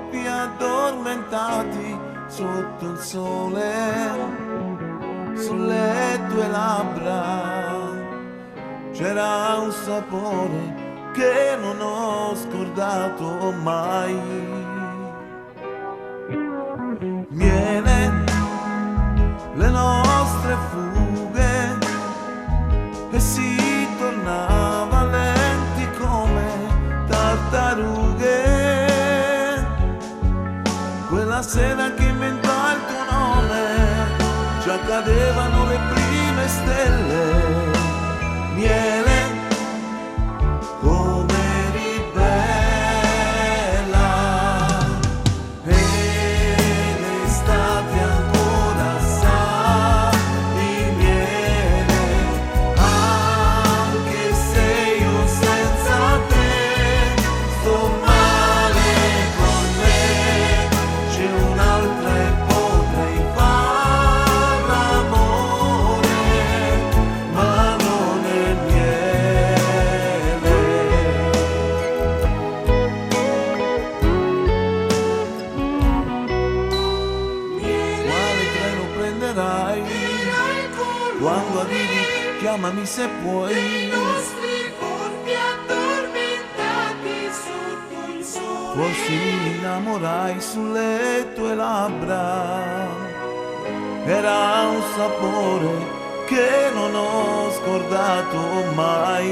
colpi addormentati sotto il sole, sulle tue labbra c'era un sapore che non ho scordato mai. Miele, le nostre fughe, e si tornava lenti come tartarughe. Quella sera che inventò il tuo nome, già cadevano le prime stelle. Miele, come eri bella, e l'estate ancora sa di miele, anche se io senza te sto male con me. C'è un'altra e potrei far l'amore, ma non è miele. Quale treno prenderai? Quando arrivi chiamami se puoi. I nostri corpi addormentati sotto il sole. Forse mi innamorai sulle tue labbra. Era un sapore che non ho scordato mai.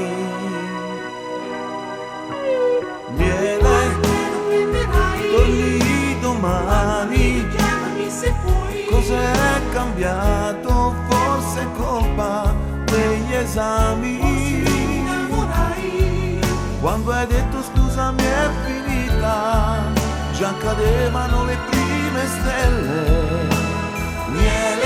Miele, Lo prenderai. torni domani. Chiamami se puoi. Cos'è cambiato? Forse è colpa degli esami. Mi innamorai. Quando hai detto scusami è finita, già cadevano le prime stelle. Miele,